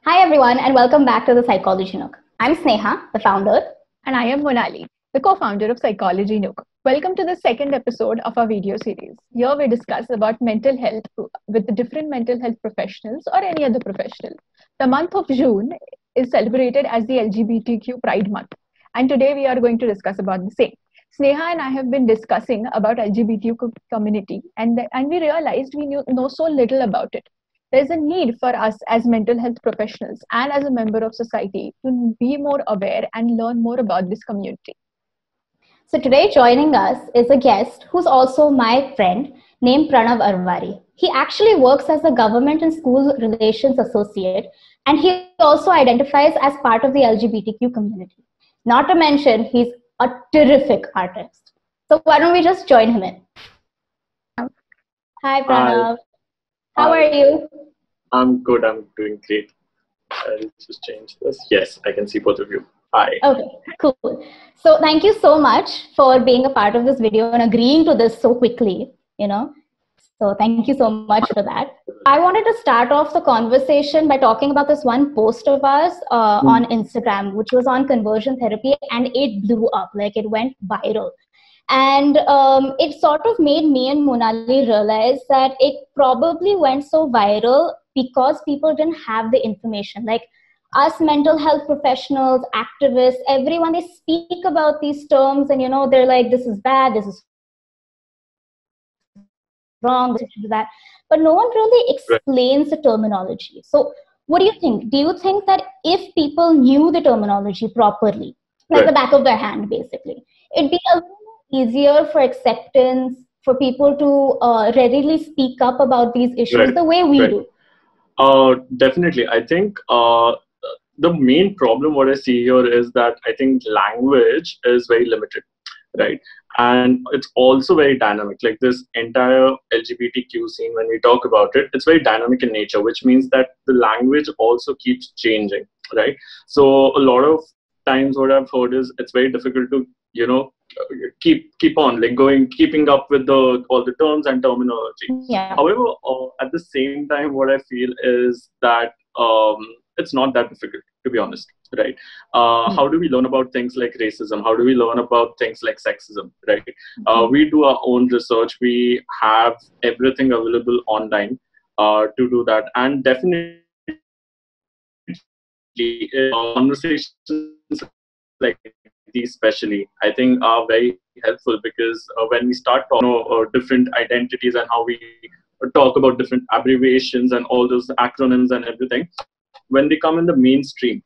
Hi everyone and welcome back to the Psychology Nook. I'm Sneha, the founder. And I am Monali, the co-founder of Psychology Nook. Welcome to the second episode of our video series. Here we discuss about mental health with the different mental health professionals or any other professional. The month of June is celebrated as the LGBTQ Pride Month, and today we are going to discuss about the same. Sneha and I have been discussing about LGBTQ community, and we realized we know so little about it. There's a need for us as mental health professionals and as a member of society to be more aware and learn more about this community. So today joining us is a guest who's also my friend named Pranav Arwari. He actually works as a government and school relations associate, and he also identifies as part of the LGBTQ community. Not to mention, he's a terrific artist. So why don't we just join him in? Hi Pranav. How are you? I'm good. I'm doing great. I'll just change this. Yes, I can see both of you. Hi. Okay, cool. So thank you so much for being a part of this video and agreeing to this so quickly, So thank you so much for that. I wanted to start off the conversation by talking about this one post of ours on Instagram, which was on conversion therapy, and it blew up, like it went viral. And it sort of made me and Monali realize that it probably went so viral because people didn't have the information. Like us mental health professionals, activists, everyone, they speak about these terms and, they're like, this is bad, this is wrong, this is that. But no one really explains the terminology. So what do you think? Do you think that if people knew the terminology properly, like the back of their hand, basically, it'd be a little easier for acceptance, for people to readily speak up about these issues the way we do? Definitely. I think the main problem what I see here is that I think language is very limited, right? And it's also very dynamic. Like this entire LGBTQ scene, when we talk about it, it's very dynamic in nature, which means that the language also keeps changing, right? So a lot of times what I've heard is it's very difficult to, keep on like keeping up with all the terms and terminology. Yeah. However, at the same time, what I feel is that it's not that difficult, to be honest, right? How do we learn about things like racism? How do we learn about things like sexism, right? We do our own research. We have everything available online to do that. And definitely conversations like these especially, I think, are very helpful because when we start talking different identities and how we talk about different abbreviations and all those acronyms and everything, when they come in the mainstream,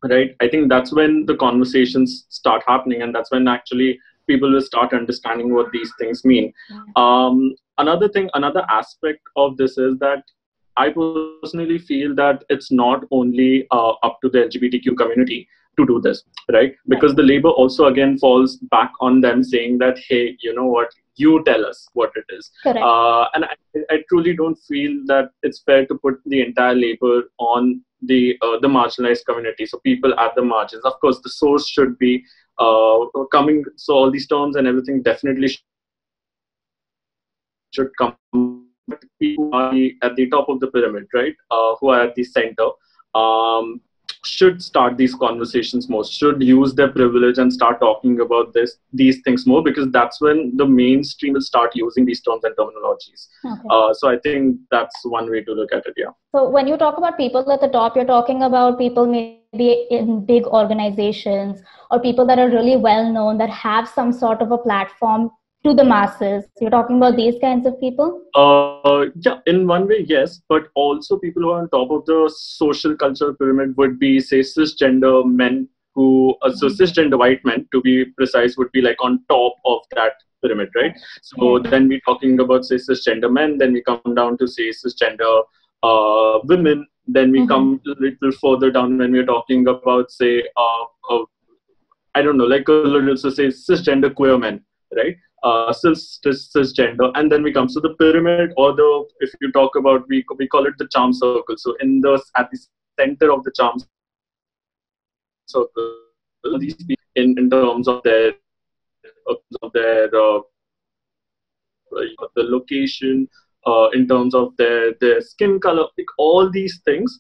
right, I think that's when the conversations start happening, and that's when actually people will start understanding what these things mean. Another aspect of this is that I personally feel that it's not only up to the LGBTQ community to do this, right? Because the labor also again falls back on them, saying that, hey, you know what, you tell us what it is. And I truly don't feel that it's fair to put the entire labor on the marginalized community. So people at the margins, of course, the source should be coming. So all these terms and everything definitely should come. People who are at the top of the pyramid, right? Who are at the center, should start these conversations more, should use their privilege and start talking about these things more, because that's when the mainstream will start using these terms and terminologies. So I think that's one way to look at it, yeah. So when you talk about people at the top, you're talking about people maybe in big organizations or people that are really well known, that have some sort of a platform to the masses. You're talking about these kinds of people? Yeah, in one way, yes, but also people who are on top of the social cultural pyramid would be, say, cisgender men who, so cisgender white men, to be precise, would be like on top of that pyramid, right? So then we're talking about, say, cisgender men, then we come down to, say, cisgender women, then we come a little further down when we're talking about, say, I don't know, like a little, so say, cisgender queer men, right? Cisgender, and then we come to the pyramid, or if you talk about, we call it the charm circle. So at the center of the charm circle, these people in terms of their the location, in terms of their skin color, like all these things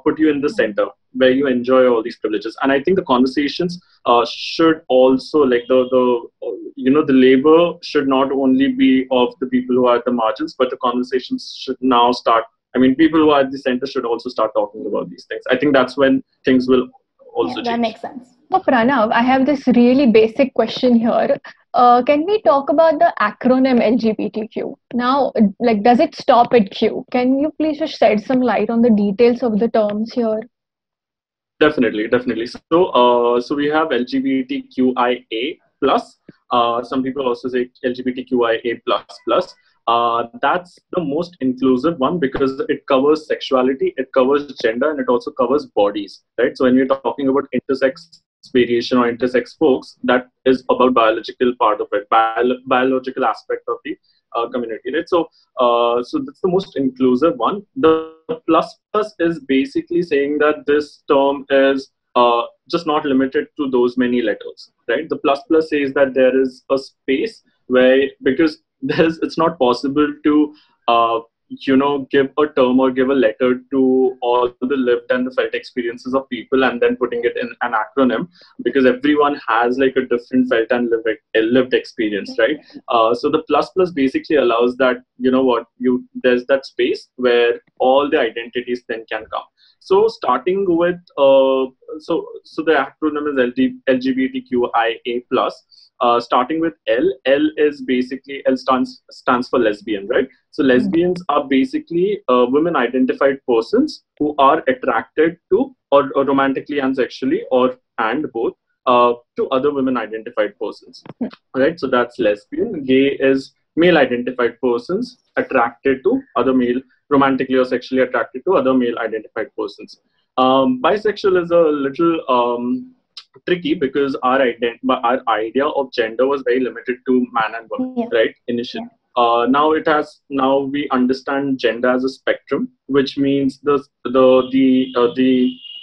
put you in the center where you enjoy all these privileges. And I think the conversations should also, like the labor should not only be of the people who are at the margins, but the conversations should now start. I mean, people who are at the center should also start talking about these things. I think that's when things will also change. That makes sense. So Pranav, I have this really basic question here. Can we talk about the acronym LGBTQ? Now, like, does it stop at Q? Can you please just shed some light on the details of the terms here? Definitely. So we have LGBTQIA plus. Some people also say LGBTQIA plus. That's the most inclusive one because it covers sexuality, it covers gender, and it also covers bodies, right? So when we're talking about intersex variation or intersex folks, that is about biological part of it, biological aspect of the community, right? So that's the most inclusive one. The plus is basically saying that this term is just not limited to those many letters, right? The plus says that there is a space where, because it's not possible to give a term or give a letter to all the lived and the felt experiences of people and then putting it in an acronym, because everyone has like a different felt and lived experience, right? So the plus basically allows that, there's that space where all the identities then can come. So starting with so the acronym is LGBTQIA plus. Starting with L is basically, L stands for lesbian, right? So lesbians are basically women identified persons who are attracted to or romantically and sexually and both to other women identified persons, right? So that's lesbian. Gay is male identified persons attracted to other male, romantically or sexually attracted to other male identified persons. Bisexual is a little tricky because our idea of gender was very limited to man and woman, right? Initially. Now we understand gender as a spectrum, which means the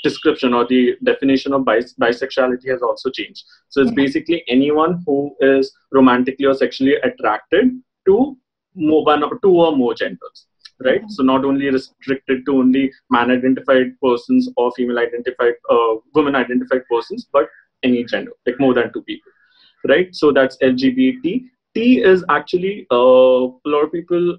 description or the definition of bisexuality has also changed. So it's basically anyone who is romantically or sexually attracted to two or more genders, right? So not only restricted to only man-identified persons or female-identified, women-identified persons, but any gender, like more than two people, right? So that's LGBT. T is actually, a lot of people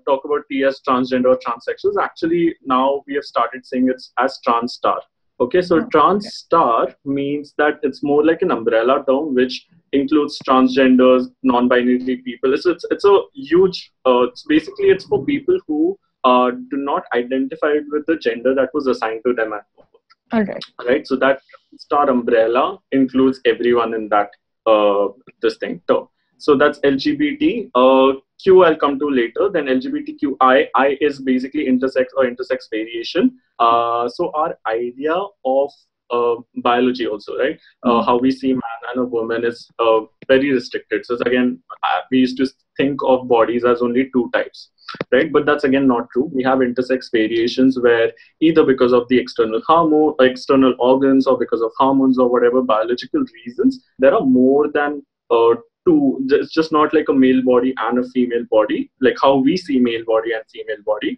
talk about T as transgender or transsexuals. Actually, now we have started saying it's as trans star. Okay, so trans star means that it's more like an umbrella term which includes transgenders, non-binary people. It's a huge, it's for people who do not identify with the gender that was assigned to them at birth. All right. So that star umbrella includes everyone in that term. So that's LGBT. Q I'll come to later. Then LGBTQI. I is basically intersex or intersex variation. So our idea of biology also, right? How we see man and a woman is very restricted. So again, we used to think of bodies as only two types, right? But that's again not true. We have intersex variations where either because of the external organs or because of hormones or whatever biological reasons, there are more than two. It's just not like a male body and a female body, like how we see male body and female body.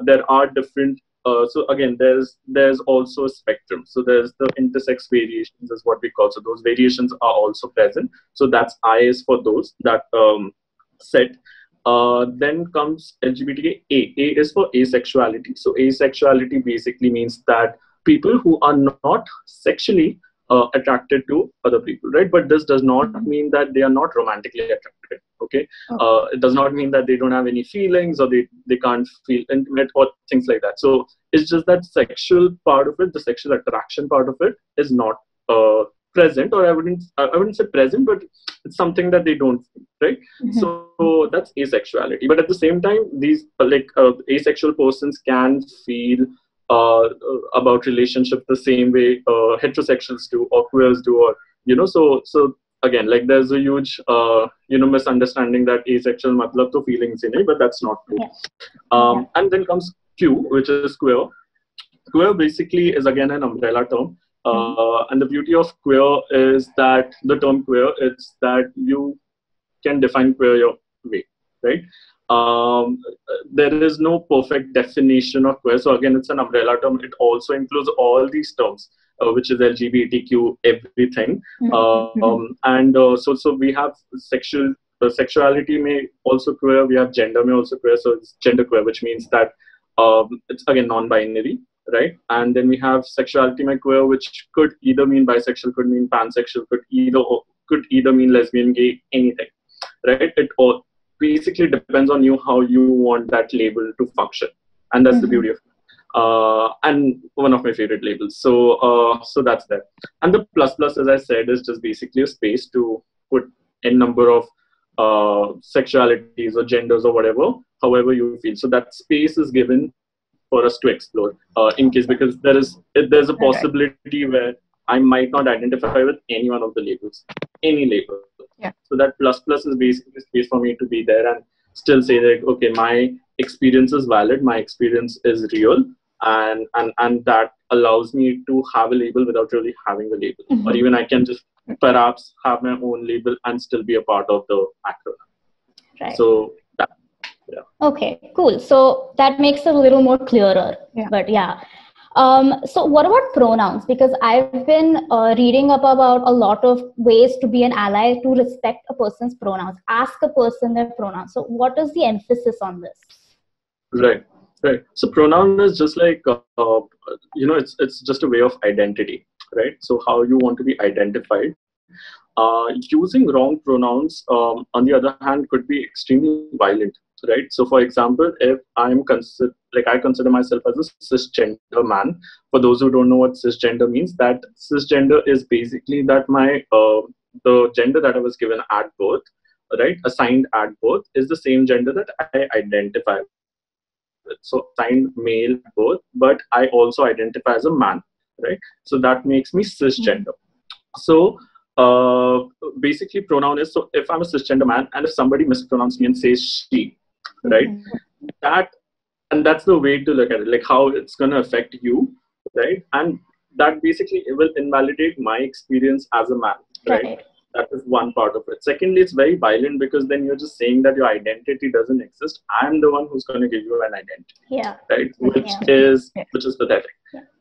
There are different. So again, there's also a spectrum. So there's the intersex variations is what we call. So those variations are also present. So that's I is for those that set. Then comes LGBTQ. A is for asexuality. So asexuality basically means that people who are not sexually attracted to other people, right? But this does not mean that they are not romantically attracted, okay? It does not mean that they don't have any feelings or they can't feel intimate or things like that. So it's just that sexual part of it, the sexual attraction part of it is not present, or I wouldn't say present, but it's something that they don't feel, right? So that's asexuality. But at the same time, these asexual persons can feel about relationships the same way heterosexuals do or queers do, or so again, like there's a huge misunderstanding that asexual matlab to feelings in it, but that's not true. And then comes Q, which is queer. Queer basically is again an umbrella term, and the beauty of queer is that the term queer is that you can define queer your way, right? there is no perfect definition of queer. So again, it's an umbrella term. It also includes all these terms, which is LGBTQ, everything. So we have sexuality may also queer. We have gender may also queer. So it's gender queer, which means that it's again non-binary, right? And then we have sexuality may queer, which could either mean bisexual, could mean pansexual, could either mean lesbian, gay, anything, right? It all basically depends on you how you want that label to function, and that's the beauty of it. And one of my favorite labels. So that's that. And the plus, as I said, is just basically a space to put a number of sexualities or genders or whatever, however you feel. So that space is given for us to explore, in case, because there's a possibility where I might not identify with any one of the labels, any label. Yeah. So that plus is basically a space for me to be there and still say that, okay, my experience is valid, my experience is real, and that allows me to have a label without really having a label. Or even I can just perhaps have my own label and still be a part of the acronym. Right. So that, yeah. Okay, cool. So that makes it a little more clearer. Yeah. But yeah. So what about pronouns? Because I've been reading up about a lot of ways to be an ally, to respect a person's pronouns, ask a person their pronouns. So what is the emphasis on this? Right. So pronoun is just like, it's just a way of identity, right? So how you want to be identified. Using wrong pronouns, on the other hand, could be extremely violent, right? So for example, if I consider myself as a cisgender man. For those who don't know what cisgender means, that cisgender is basically that the gender that I was given at birth, right, assigned at birth, is the same gender that I identify with. So assigned male at birth, but I also identify as a man, right? So that makes me cisgender. So basically pronoun is, so if I'm a cisgender man and if somebody mispronounces me and says she, right, that's the way to look at it, like how it's going to affect you, right? And that basically it will invalidate my experience as a man, right? That is one part of it. Secondly, it's very violent because then you're just saying that your identity doesn't exist. I'm the one who's going to give you an identity, right? Which is pathetic.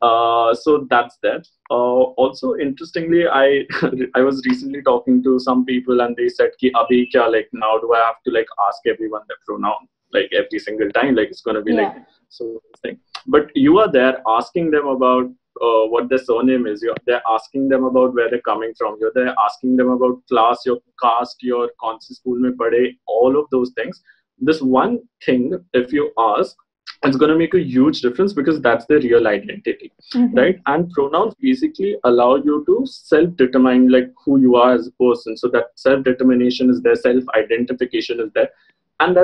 So that's that. Also, interestingly, I was recently talking to some people and they said, "Ki abhi kya, like now do I have to like ask everyone their pronoun like every single time? Like it's going to be like so thing." But you are there asking them about what their surname is. They're asking them about where they're coming from. You're there asking them about class, your caste, your kaun si school mein padhe, all of those things. This one thing, if you ask, it's going to make a huge difference because that's their real identity, right? And pronouns basically allow you to self-determine like who you are as a person. So that self-determination is there, self-identification is there, and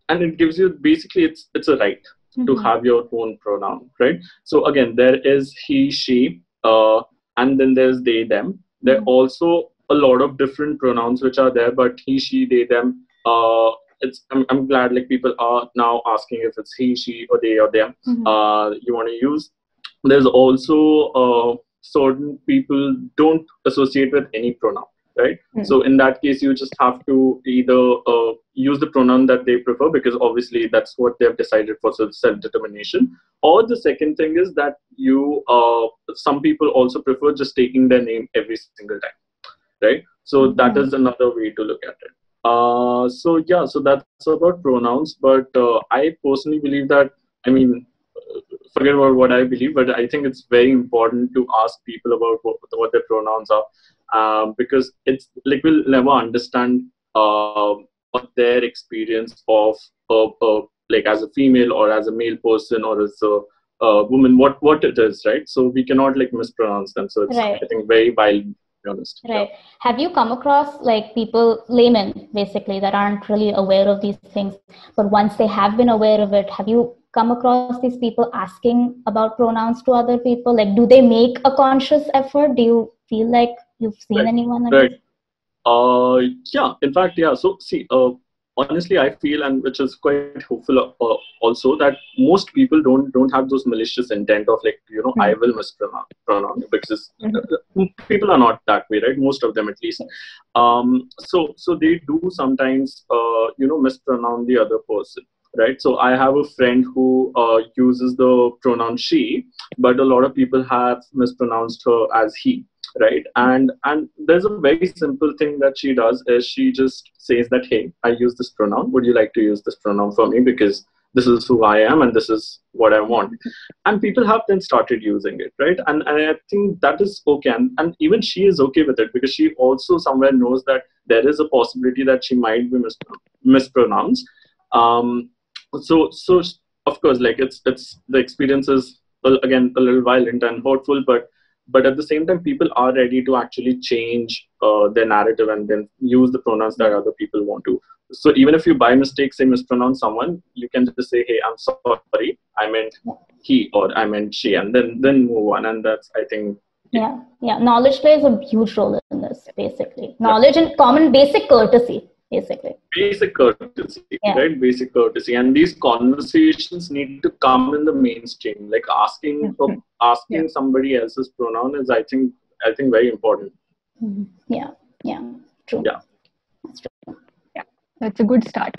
and it gives you basically it's a right to have your own pronoun, right? So again, there is he, she, and then there's they, them. There are also a lot of different pronouns which are there, but he, she, they, them. I'm glad like people are now asking if it's he, she, or they, or them. You want to use. There's also certain people don't associate with any pronoun, right? So in that case, you just have to either use the pronoun that they prefer because obviously that's what they've decided for self-determination. Or the second thing is that some people also prefer just taking their name every single time, right? So that is another way to look at it. So that's about pronouns. But I personally believe that, forget about what I believe, but I think it's very important to ask people about what their pronouns are, because it's like we'll never understand their experience of like as a female or as a male person or as a woman, what it is, right? So we cannot like mispronounce them. So it's I think very violent, to be honest. Right. Have you come across like people, laymen basically, that aren't really aware of these things, but once they have been aware of it, have you come across these people asking about pronouns to other people? Like, do they make a conscious effort? Do you feel like you've seen anyone like this? Yeah, in fact, yeah. So see, honestly, I feel, and which is quite hopeful also, that most people don't have those malicious intent of like, I will mispronounce, because people are not that way, right? Most of them, at least. So they do sometimes, mispronounce the other person. Right. So I have a friend who uses the pronoun she, but a lot of people have mispronounced her as he. Right. And there's a very simple thing that she does is she just says that, hey, I use this pronoun. Would you like to use this pronoun for me? Because this is who I am and this is what I want. And people have then started using it. Right. And I think that is okay. And even she is okay with it, because she also somewhere knows that there is a possibility that she might be mispronounced. So of course, like it's the experience is, well, again, a little violent and hurtful, but at the same time, people are ready to actually change their narrative and then use the pronouns that other people want to. So even if you by mistake say mispronounce someone, you can just say, hey, I'm sorry, I meant he or I meant she, and then move on. And that's, I think, yeah. Knowledge plays a huge role in this, basically. Knowledge and common basic courtesy. Basically, basic courtesy, right? Basic courtesy, and these conversations need to come in the mainstream. Like asking somebody else's pronoun is, I think, very important. Yeah, true. Yeah, that's true. Yeah, that's a good start.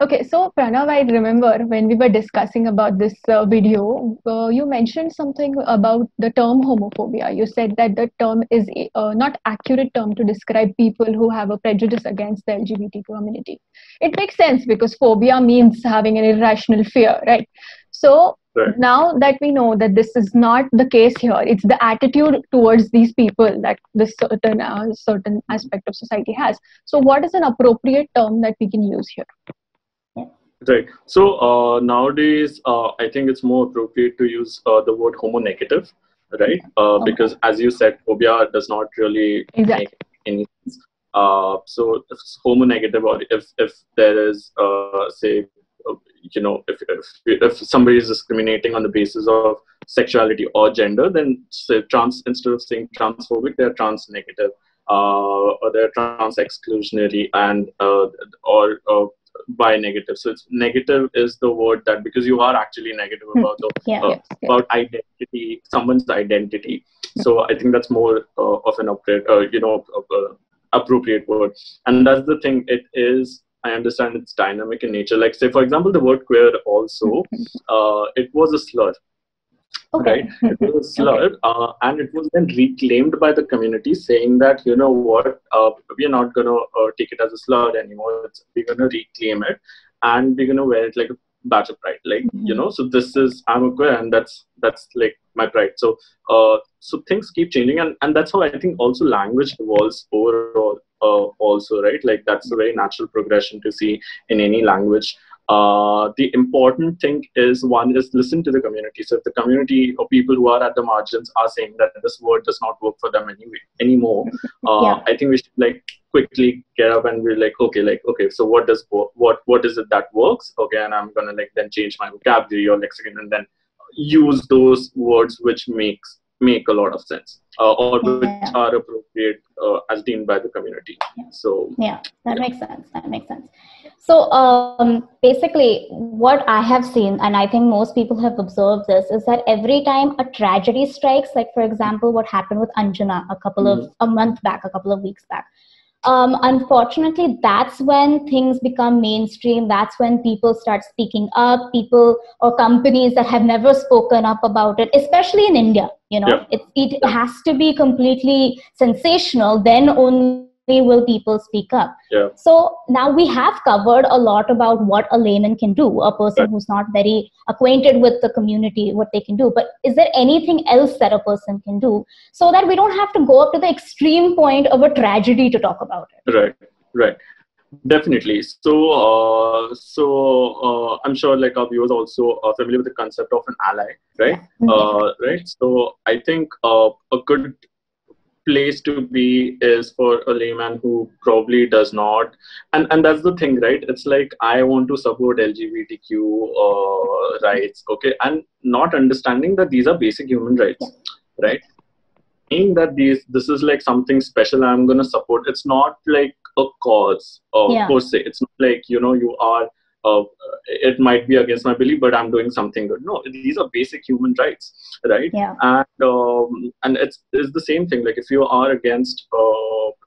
Okay, so Pranav, I remember when we were discussing about this video, you mentioned something about the term homophobia. You said that the term is not accurate term to describe people who have a prejudice against the LGBT community. It makes sense because phobia means having an irrational fear, right? So now that we know that this is not the case here, it's the attitude towards these people that this certain aspect of society has. So what is an appropriate term that we can use here? Right. So nowadays, I think it's more appropriate to use the word homonegative, right? Because as you said, phobia does not really make any sense. So if it's homonegative, or if there is, say, if somebody is discriminating on the basis of sexuality or gender, then say trans, instead of saying transphobic, they're trans negative, or they're trans exclusionary, and or bi negative. So it's negative is the word that, because you are actually negative about about identity, someone's identity. So I think that's more of an appropriate word. And that's the thing. It is, I understand it's dynamic in nature. Like, say, for example, the word queer also, it was a slur. Right? It was a slur, and it was then reclaimed by the community, saying that, you know what, we are not going to take it as a slur anymore. We're going to reclaim it, and we're going to wear it like a badge of pride. Like, so this is, I'm a queer, and that's like my pride. So so things keep changing, and that's how I think also language evolves overall also, right? Like, that's a very natural progression to see in any language. The important thing is, one is listen to the community. So if the community or people who are at the margins are saying that this word does not work for them anymore, I think we should like quickly get up and be like, okay, so what is it that works? Okay, and I'm gonna like then change my vocabulary or lexicon and then use those words which make a lot of sense, or which are appropriate as deemed by the community. So that makes sense. So basically what I have seen, and I think most people have observed this, is that every time a tragedy strikes, like for example what happened with Anjana a couple of weeks back, unfortunately, that's when things become mainstream. That's when people start speaking up, people or companies that have never spoken up about it, especially in India. It has to be completely sensational, then only will people speak up. So now we have covered a lot about what a layman can do, a person who's not very acquainted with the community, what they can do. But is there anything else that a person can do so that we don't have to go up to the extreme point of a tragedy to talk about it? Right. Definitely. So I'm sure like our viewers also are familiar with the concept of an ally, right? Right. So I think a good place to be is for a layman who probably does not, and that's the thing, right? It's like, I want to support LGBTQ rights, okay, and not understanding that these are basic human rights, right? saying that this is like something special I'm going to support. It's not like a cause per se. It's not like, you know, you are it might be against my belief, but I'm doing something good. No, these are basic human rights, right? Yeah. And it's the same thing. Like if you are against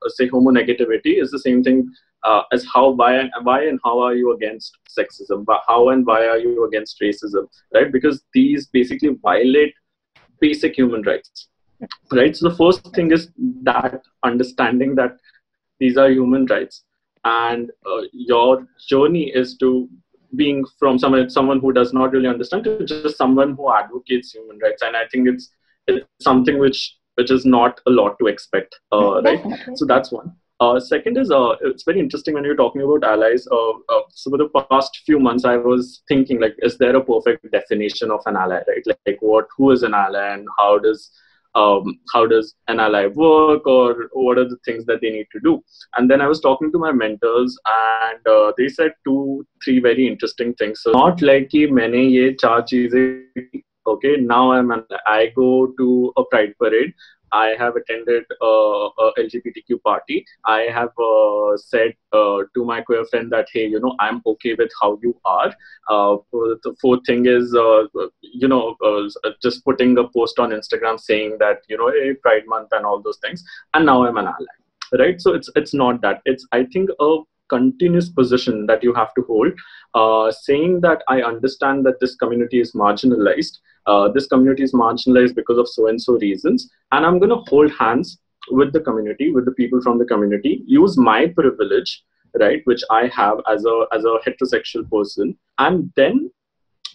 say homonegativity, is the same thing as why and how are you against sexism? How and why are you against racism, right? Because these basically violate basic human rights, right? So the first thing is that understanding that these are human rights, and your journey is to being from someone who does not really understand to just someone who advocates human rights. And I think it's something which is not a lot to expect, right? So that's one. Second is, it's very interesting when you're talking about allies. So for the past few months, I was thinking, like, is there a perfect definition of an ally, right? Like who is an ally, and how does an ally work, or what are the things that they need to do? And then I was talking to my mentors, and they said 2-3 very interesting things. So not like कि मैंने ये 4 चीजें, okay, now I go to a pride parade. I have attended a LGBTQ party. I have said to my queer friend that, hey, you know, I'm okay with how you are. The fourth thing is, you know, just putting a post on Instagram saying that, you know, hey, Pride Month and all those things. And now I'm an ally, right? So it's not that. It's, I think, a continuous position that you have to hold, saying that I understand that this community is marginalized. This community is marginalized because of so and so reasons, and I'm going to hold hands with the community, with the people from the community, use my privilege, right, which I have as a heterosexual person, and then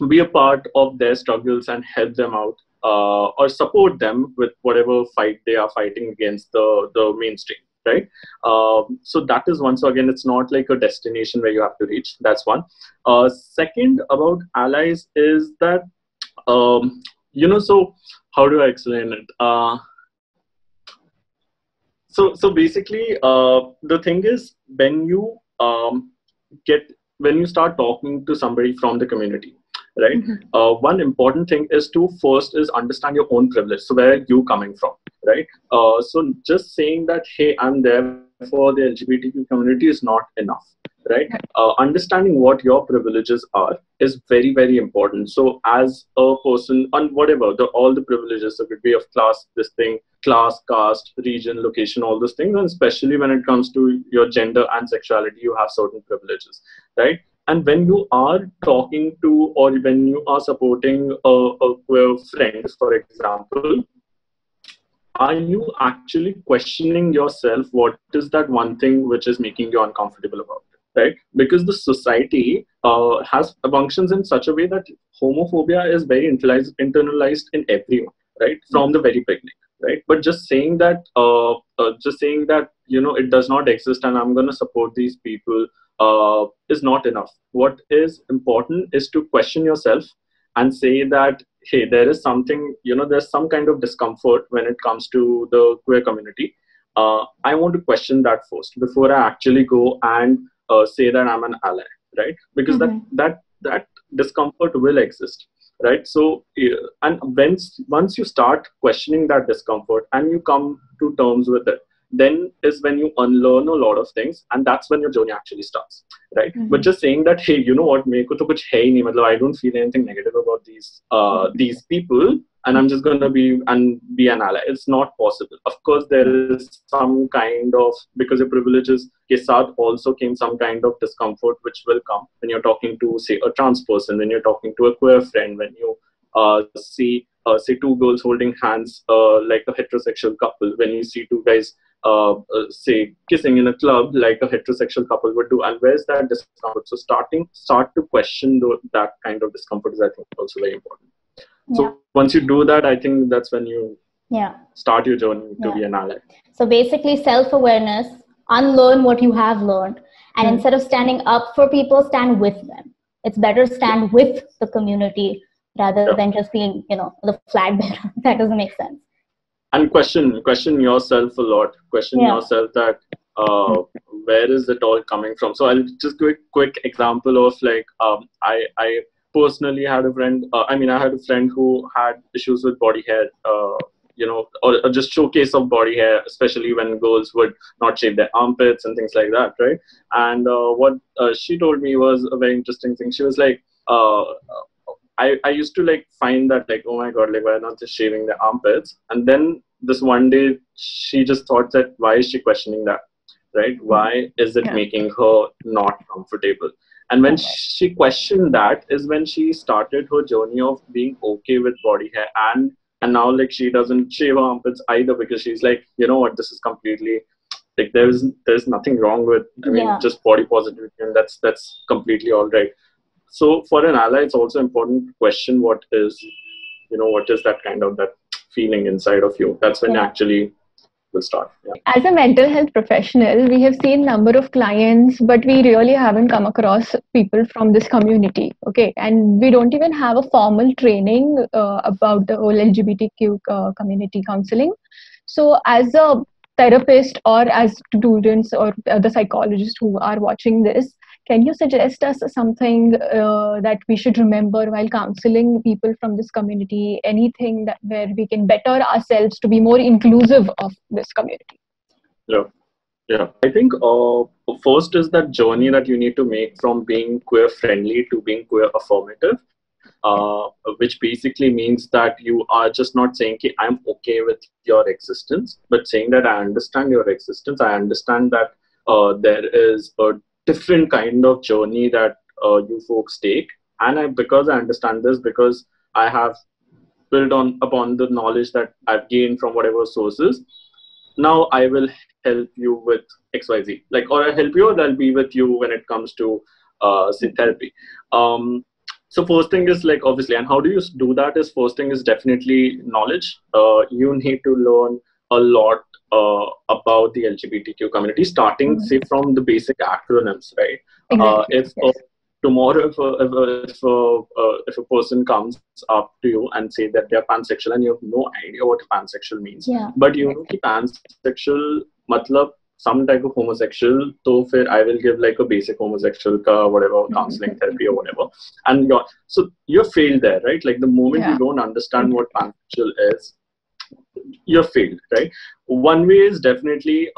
be a part of their struggles and help them out, or support them with whatever fight they are fighting against the mainstream, right? So that is one. So again, it's not like a destination where you have to reach. That's one. Second, about allies is that, you know, so how do I explain it? So basically, the thing is, when you start talking to somebody from the community, right? One important thing is to first is understand your own privilege. So where are you coming from, right? So just saying that, hey, I'm there for the LGBTQ community is not enough, right? Understanding what your privileges are is very, very important. So as a person on whatever, all the privileges, so it could be of class, this thing, class, caste, region, location, all those things, and especially when it comes to your gender and sexuality, you have certain privileges, right? And when you are talking to, or when you are supporting a queer friend, for example, are you actually questioning yourself? What is that one thing which is making you uncomfortable about it, right? Because the society has functions in such a way that homophobia is very internalized in everyone, right? From the very beginning, right? But just saying that, you know, it does not exist and I'm going to support these people is not enough. What is important is to question yourself and say that, hey, there is something, you know, there's some kind of discomfort when it comes to the queer community. I want to question that first before I actually go and say that I'm an ally, right? Because that discomfort will exist, right? So, and once you start questioning that discomfort and you come to terms with it, then is when you unlearn a lot of things, and that's when your journey actually starts, right? But just saying that, hey, you know what, meko to kuch hai hi nahi, matlab I don't feel anything negative about these people, and I'm just going to be an ally. It's not possible. Of course, there is some kind of, because your privileges ke saath also came some kind of discomfort, which will come when you're talking to, say, a trans person, when you're talking to a queer friend, when you see, say, two girls holding hands like a heterosexual couple, when you see two guys say kissing in a club like a heterosexual couple would do, and where's that discomfort? So start to question that kind of discomfort is, I think, also very important. So once you do that, I think that's when you start your journey to be an ally. So basically, self-awareness, unlearn what you have learned, and instead of standing up for people, stand with them. It's better stand with the community rather than just being, you know, the flag bearer. That doesn't make sense. And question yourself a lot. Question yourself that where is it all coming from? So I'll just give a quick example of, like, I personally had a friend. I had a friend who had issues with body hair. or just showcase of body hair, especially when girls would not shave their armpits and things like that, right? And what she told me was a very interesting thing. She was like, I used to like find that like, oh my god, like why not just shaving the armpits? And then this one day she just thought that why is she questioning that, right? Why is it making her not comfortable? And when she questioned that is when she started her journey of being okay with body hair, and now like she doesn't shave her armpits either, because she's like, you know what, this is completely like there's nothing wrong with, I mean, just body positivity, and that's completely all right. So for an ally, it's also important to question what is that kind of that feeling inside of you. That's when actually will start. As a mental health professional, we have seen number of clients, but we really haven't come across people from this community. Okay, and we don't even have a formal training about the whole LGBTQ community counseling. So as a therapist or as students or the psychologists who are watching this, can you suggest us something that we should remember while counseling people from this community? Anything that where we can better ourselves to be more inclusive of this community? Yeah. I think first is that journey that you need to make from being queer friendly to being queer affirmative, which basically means that you are just not saying, I'm okay with your existence, but saying that I understand your existence. I understand that there is a different kind of journey that you folks take, and because I understand this, because I have built upon the knowledge that I've gained from whatever sources, now I will help you with XYZ, like, or I'll help you, or I'll be with you when it comes to say therapy. So first thing is like, obviously, and how do you do that is, first thing is definitely knowledge. You need to learn a lot about the LGBTQ community, starting say from the basic acronyms, right? Exactly. Tomorrow if a person comes up to you and say that they're pansexual and you have no idea what pansexual means, but you know that pansexual matlab some type of homosexual, so I will give like a basic homosexual whatever counseling therapy or whatever, and so you're failed there, right? Like the moment you don't understand what pansexual is, you're failed, right? One way is definitely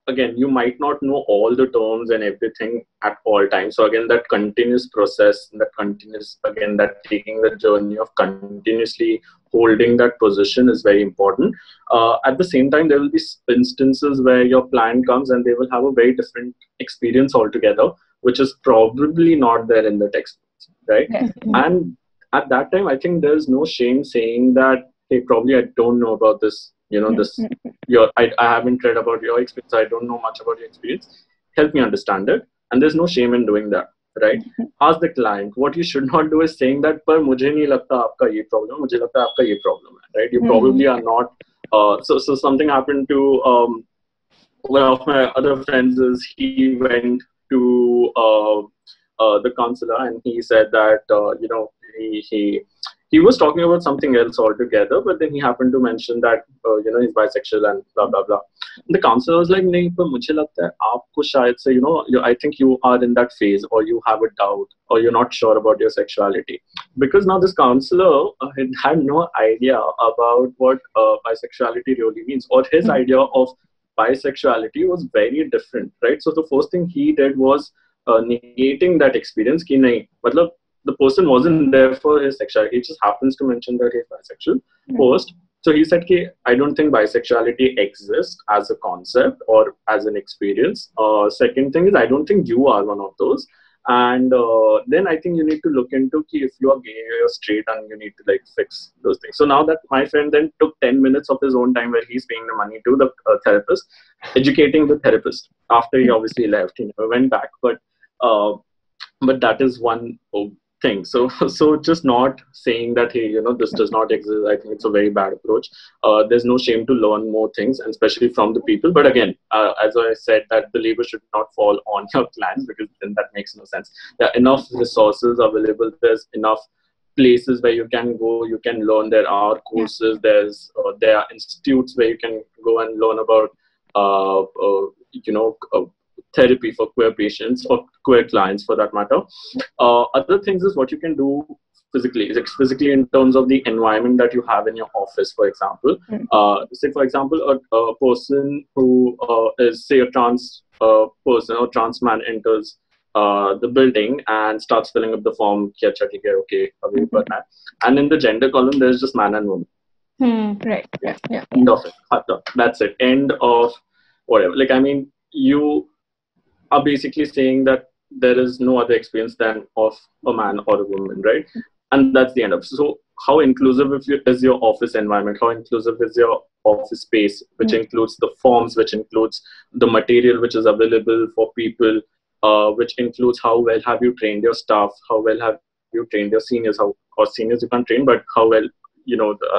again, you might not know all the terms and everything at all times. So again, that continuous process, that taking the journey of continuously holding that position is very important. At the same time, there will be instances where your client comes and they will have a very different experience altogether, which is probably not there in the textbooks, right? And at that time, I think there's no shame saying that, hey, probably I don't know about this. I haven't read about your experience. I don't know much about your experience. Help me understand it. And there's no shame in doing that, right? Ask the client. What you should not do is saying that, "Par mujhe nahi lagta aapka ye problem, mujhe lagta aapka ye problem," right? You probably are not. So something happened to one of my other friends. Is he went to the counselor and he said that he was talking about something else altogether, but then he happened to mention that he's bisexual and blah blah blah. And the counselor was like, "Nahi, par mujhe lagta hai aapko shayad se, I think you are in that phase, or you have a doubt, or you're not sure about your sexuality." Because now this counselor had no idea about what bisexuality really means, or his idea of bisexuality was very different, right? So the first thing he did was negating that experience. Ki nahi, matlab, the person wasn't there for his sexuality. He just happens to mention that he's bisexual first. So he said, I don't think bisexuality exists as a concept or as an experience. Second thing is, I don't think you are one of those. And then I think you need to look into if you are gay or you're straight, and you need to like fix those things. So now that my friend then took 10 minutes of his own time where he's paying the money to the therapist, educating the therapist. After he obviously left, he never went back. But that is one thing. So just not saying that, hey, this does not exist. I think it's a very bad approach. There's no shame to learn more things, and especially from the people. But again, as I said, that the labor should not fall on your clients, because then that makes no sense. There are enough resources available. There's enough places where you can go, you can learn. There are courses. There are institutes where you can go and learn about therapy for queer patients or queer clients for that matter. Other things is what you can do physically. It's physically in terms of the environment that you have in your office, for example. Say, for example, a person who is, say, a trans person or trans man enters the building and starts filling up the form, okay, and in the gender column, there's just man and woman. Right. Yeah. End of it. That's it. End of whatever. Like, I mean, you are basically saying that there is no other experience than of a man or a woman, right? And that's the end of it. So how inclusive is your office environment? How inclusive is your office space, which includes the forms, which includes the material which is available for people, which includes how well have you trained your staff, how well have you trained your seniors, or seniors you can't train, but how well,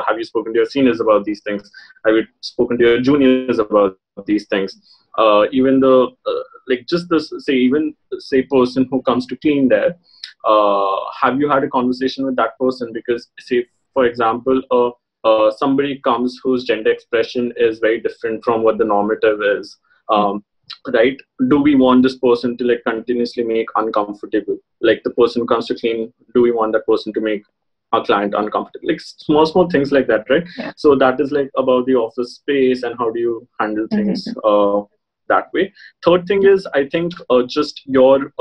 have you spoken to your seniors about these things? Have you spoken to your juniors about these things? Even the say person who comes to clean there, have you had a conversation with that person? Because, say, for example, somebody comes whose gender expression is very different from what the normative is, right? Do we want this person to continuously make uncomfortable? Like, the person who comes to clean, do we want that person to make our client uncomfortable? Like small things like that, right? Yeah. So that is about the office space and how do you handle things that way. Third thing is, I think, just your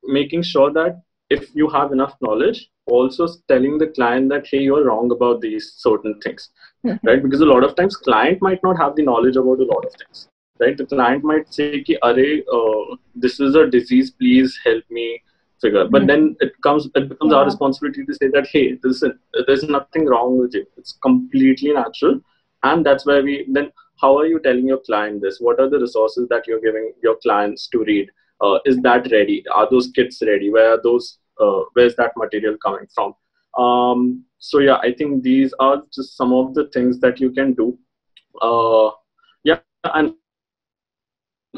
making sure that if you have enough knowledge, also telling the client that, hey, you're wrong about these certain things, right? Because a lot of times client might not have the knowledge about a lot of things, right? The client might say, this is a disease, please help me figure. But then it becomes our responsibility to say that, hey, there's nothing wrong with it. It's completely natural. And that's where how are you telling your client this? What are the resources that you're giving your clients to read? Is that ready? Are those kits ready? Where's that material coming from? So yeah, I think these are just some of the things that you can do. And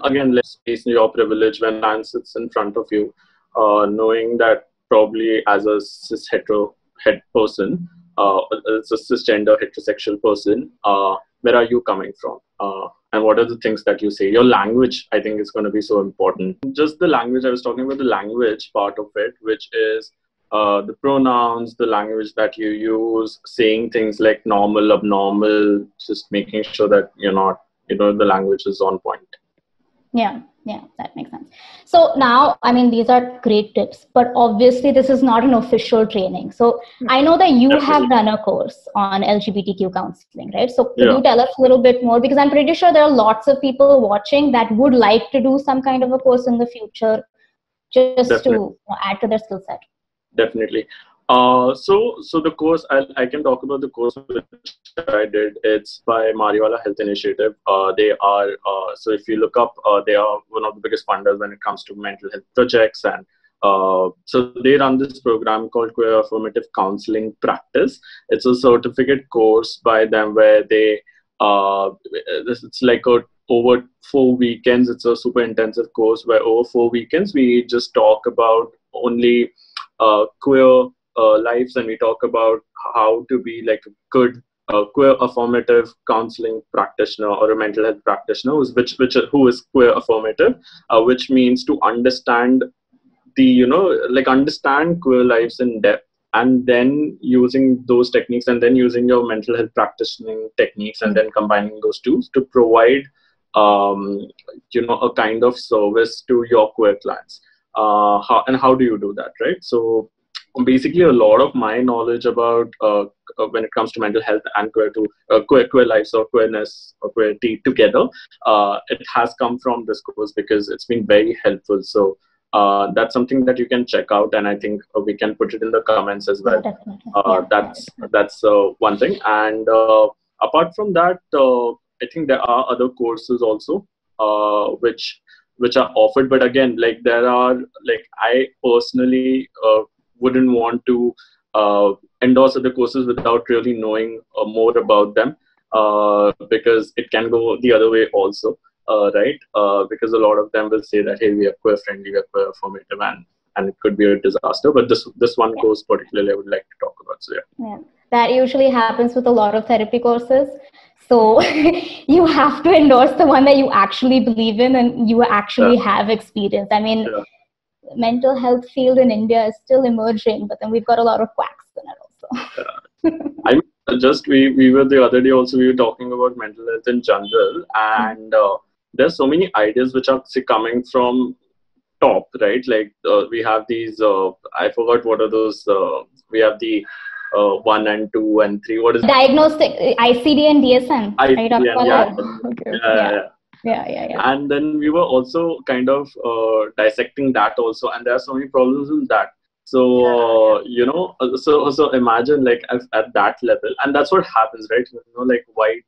again, let's face your privilege when man sits in front of you, knowing that probably as a cis hetero person, as a cisgender heterosexual person, where are you coming from? And what are the things that you say? Your language, I think, is going to be so important. Just the language, I was talking about the language part of it, which is the pronouns, the language that you use, saying things like normal, abnormal, just making sure that you're not, the language is on point. Yeah, that makes sense. So now, I mean, these are great tips, but obviously this is not an official training. So I know that you have done a course on LGBTQ counseling, right? So could you tell us a little bit more? Because I'm pretty sure there are lots of people watching that would like to do some kind of a course in the future, just to add to their skill set. Definitely. So the course, I can talk about the course which I did. It's by Mariwala Health Initiative. They are, so if you look up, they are one of the biggest funders when it comes to mental health projects. And so they run this program called Queer Affirmative Counseling Practice. It's a certificate course by them where they, it's like over 4 weekends. It's a super intensive course where over 4 weekends, we just talk about only queer lives, and we talk about how to be like a good queer affirmative counseling practitioner or a mental health practitioner who is queer affirmative, which means to understand understand queer lives in depth, and then using those techniques, and then using your mental health practicing techniques, and then combining those two to provide a kind of service to your queer clients. How do you do that, right? So basically, a lot of my knowledge about when it comes to mental health and queer lives or queerness or queerty together, it has come from this course because it's been very helpful. So that's something that you can check out, and I think we can put it in the comments as well. That's one thing. And apart from that, I think there are other courses also which are offered, but again, there are I personally wouldn't want to endorse other courses without really knowing more about them, because it can go the other way also, right? Because a lot of them will say that, hey, we are queer friendly, we are queer affirmative, and it could be a disaster. But this one course particularly I would like to talk about. So yeah, that usually happens with a lot of therapy courses. So you have to endorse the one that you actually believe in and you actually have experience. I mean, mental health field in India is still emerging, but then we've got a lot of quacks in it also. I mean, just we were the other day also, we were talking about mental health in general, and there's so many ideas which are coming from top, right? Like we have these, I forgot what are those, we have the 1 and 2 and 3, what is Diagnostic, ICD and DSM. ICD, yeah. Okay. Yeah. And then we were also kind of dissecting that also, and there are so many problems in that. So so imagine like at that level, and that's what happens, right? Like white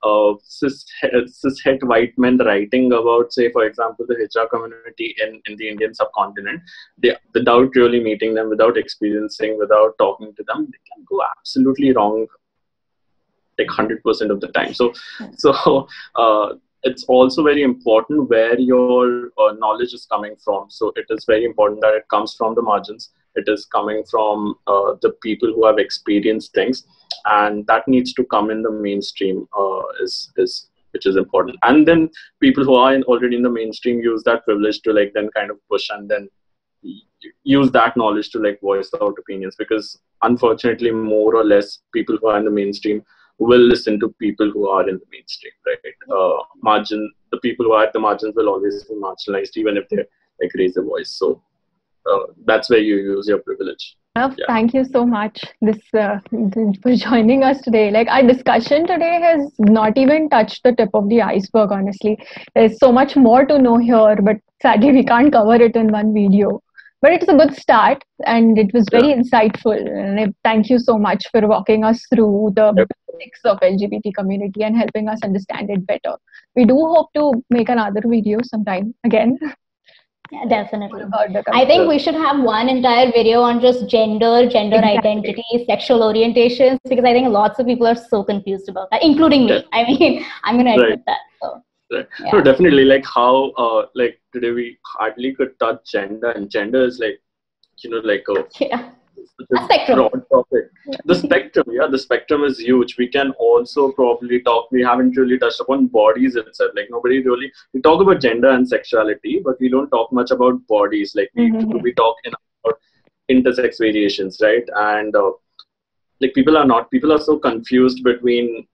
cishet white men writing about, say, for example, the Hijra community in the Indian subcontinent, they, without really meeting them, without experiencing, without talking to them, they can go absolutely wrong like 100% of the time. So it's also very important where your knowledge is coming from. So it is very important that it comes from the margins. It is coming from the people who have experienced things, and that needs to come in the mainstream, which is important. And then people who are already in the mainstream use that privilege to like then kind of push and then use that knowledge to like voice out opinions, because unfortunately more or less people who are in the mainstream will listen to people who are in the mainstream, right? The people who are at the margins will always be marginalized, even if they like raise their voice. So that's where you use your privilege. Thank you so much for joining us today. Like, our discussion today has not even touched the tip of the iceberg, honestly. There's so much more to know here, but sadly we can't cover it in one video. But it's a good start, and it was very insightful. And thank you so much for walking us through the basics of LGBT community and helping us understand it better. We do hope to make another video sometime again. Yeah, definitely. I think we should have one entire video on just gender identity, sexual orientations, because I think lots of people are so confused about that, including me. I mean, I'm going to admit that. So. Right. Yeah. No, definitely. Like how, like today we hardly could touch gender, and gender is like, like a spectrum. Broad topic. The spectrum, the spectrum is huge. We can also probably talk. We haven't really touched upon bodies itself. Like we talk about gender and sexuality, but we don't talk much about bodies. Like we talk about intersex variations, right? And like people are so confused between.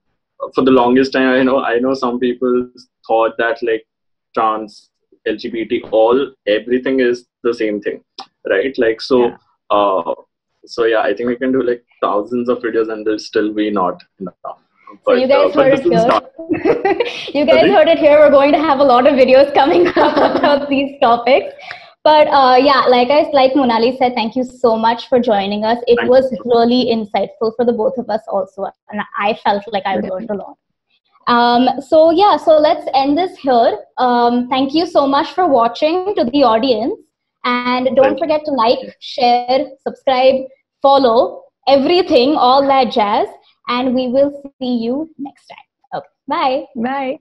For the longest time, I know some people thought that like trans, LGBT, everything is the same thing, right? Like so, I think we can do like thousands of videos and there'll still be not enough. So you guys heard it here. You guys heard it here. We're going to have a lot of videos coming up about these topics. But like Monali said, thank you so much for joining us. It was really insightful for the both of us also. And I felt like I learned a lot. So let's end this here. Thank you so much for watching to the audience. And don't forget to like, share, subscribe, follow, everything, all that jazz. And we will see you next time. Okay, bye. Bye.